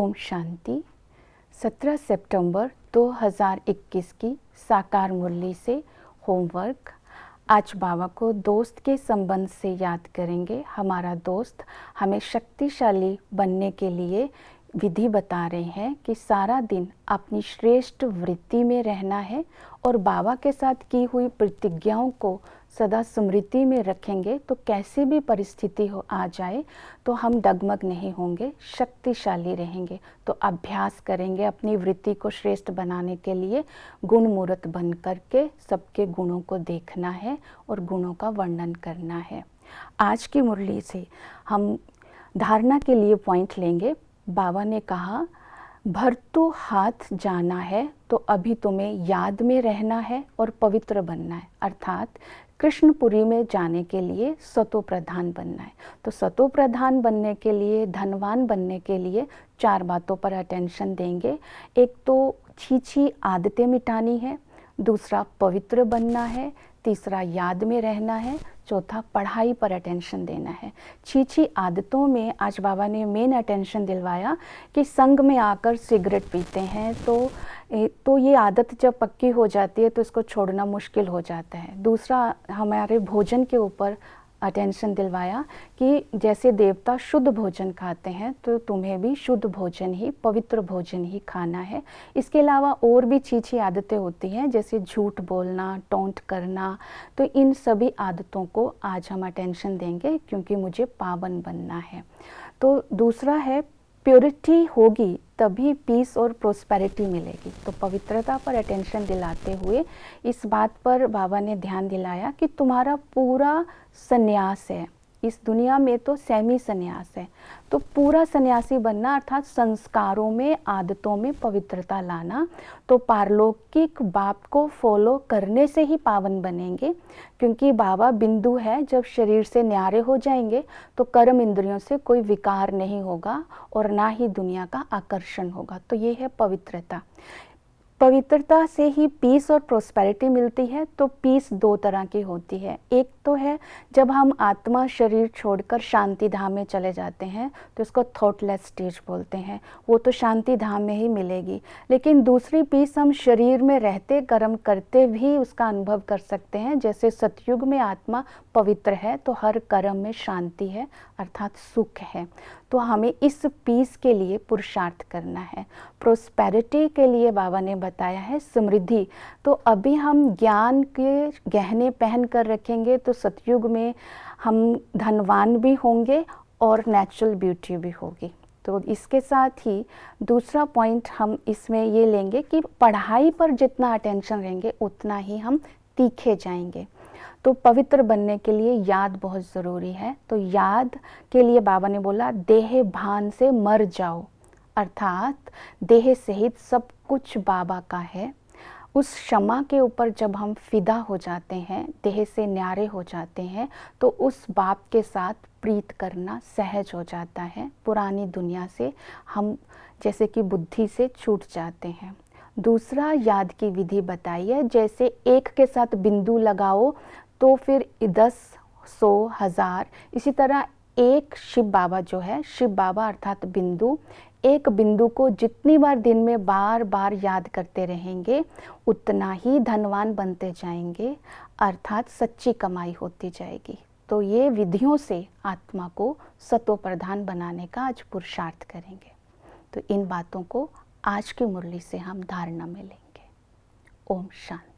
ओम शांति। 17 सितंबर 2021 की साकार मुरली से होमवर्क। आज बाबा को दोस्त के संबंध से याद करेंगे। हमारा दोस्त हमें शक्तिशाली बनने के लिए विधि बता रहे हैं कि सारा दिन अपनी श्रेष्ठ वृत्ति में रहना है और बाबा के साथ की हुई प्रतिज्ञाओं को सदा स्मृति में रखेंगे तो कैसी भी परिस्थिति हो आ जाए तो हम डगमग नहीं होंगे, शक्तिशाली रहेंगे। तो अभ्यास करेंगे अपनी वृत्ति को श्रेष्ठ बनाने के लिए। गुण मूर्त बन करके सबके गुणों को देखना है और गुणों का वर्णन करना है। आज की मुरली से हम धारणा के लिए पॉइंट लेंगे। बाबा ने कहा, भरतू हाथ जाना है तो अभी तुम्हें याद में रहना है और पवित्र बनना है, अर्थात कृष्णपुरी में जाने के लिए सतो प्रधान बनना है। तो सतो प्रधान बनने के लिए, धनवान बनने के लिए 4 बातों पर अटेंशन देंगे। एक तो छी आदतें मिटानी है, दूसरा पवित्र बनना है, तीसरा याद में रहना है, चौथा पढ़ाई पर अटेंशन देना है। छी आदतों में आज बाबा ने मेन अटेंशन दिलवाया कि संग में आकर सिगरेट पीते हैं तो ये आदत जब पक्की हो जाती है तो इसको छोड़ना मुश्किल हो जाता है। दूसरा हमारे भोजन के ऊपर अटेंशन दिलवाया कि जैसे देवता शुद्ध भोजन खाते हैं तो तुम्हें भी शुद्ध भोजन ही, पवित्र भोजन ही खाना है। इसके अलावा और भी छी आदतें होती हैं जैसे झूठ बोलना, टोंट करना। तो इन सभी आदतों को आज हम अटेंशन देंगे क्योंकि मुझे पावन बनना है। तो दूसरा है, प्योरिटी होगी तभी पीस और प्रोस्पेरिटी मिलेगी। तो पवित्रता पर अटेंशन दिलाते हुए इस बात पर बाबा ने ध्यान दिलाया कि तुम्हारा पूरा संन्यास है, इस दुनिया में तो सेमी संन्यास है, तो पूरा सन्यासी बनना अर्थात संस्कारों में, आदतों में पवित्रता लाना। तो पारलौकिक बाप को फॉलो करने से ही पावन बनेंगे, क्योंकि बाबा बिंदु है। जब शरीर से न्यारे हो जाएंगे तो कर्म इंद्रियों से कोई विकार नहीं होगा और ना ही दुनिया का आकर्षण होगा। तो ये है पवित्रता। पवित्रता से ही पीस और प्रोस्पेरिटी मिलती है। तो पीस 2 तरह की होती है। एक तो है जब हम आत्मा शरीर छोड़कर शांति धाम में चले जाते हैं तो इसको थॉटलेस स्टेज बोलते हैं, वो तो शांति धाम में ही मिलेगी। लेकिन दूसरी पीस हम शरीर में रहते कर्म करते भी उसका अनुभव कर सकते हैं। जैसे सतयुग में आत्मा पवित्र है तो हर कर्म में शांति है अर्थात सुख है। तो हमें इस पीस के लिए पुरुषार्थ करना है। प्रोस्पेरिटी के लिए बाबा ने बताया है समृद्धि। तो अभी हम ज्ञान के गहने पहन कर रखेंगे तो सतयुग में हम धनवान भी होंगे और नेचुरल ब्यूटी भी होगी। तो इसके साथ ही दूसरा पॉइंट हम इसमें ये लेंगे कि पढ़ाई पर जितना अटेंशन रहेंगे उतना ही हम तीखे जाएंगे। तो पवित्र बनने के लिए याद बहुत ज़रूरी है। तो याद के लिए बाबा ने बोला, देह भान से मर जाओ, अर्थात देह सहित सब कुछ बाबा का है। उस क्षमा के ऊपर जब हम फिदा हो जाते हैं, देह से न्यारे हो जाते हैं, तो उस बाप के साथ प्रीत करना सहज हो जाता है। पुरानी दुनिया से हम जैसे कि बुद्धि से छूट जाते हैं। दूसरा याद की विधि बताई है, जैसे 1 के साथ बिंदु लगाओ तो फिर 10, 100, 1000, इसी तरह एक शिव बाबा जो है, शिव बाबा अर्थात बिंदु, एक बिंदु को जितनी बार दिन में बार बार याद करते रहेंगे उतना ही धनवान बनते जाएंगे अर्थात सच्ची कमाई होती जाएगी। तो ये विधियों से आत्मा को सतो प्रधान बनाने का आज पुरुषार्थ करेंगे। तो इन बातों को आज की मुरली से हम धारणा में लेंगे। ओम शांति।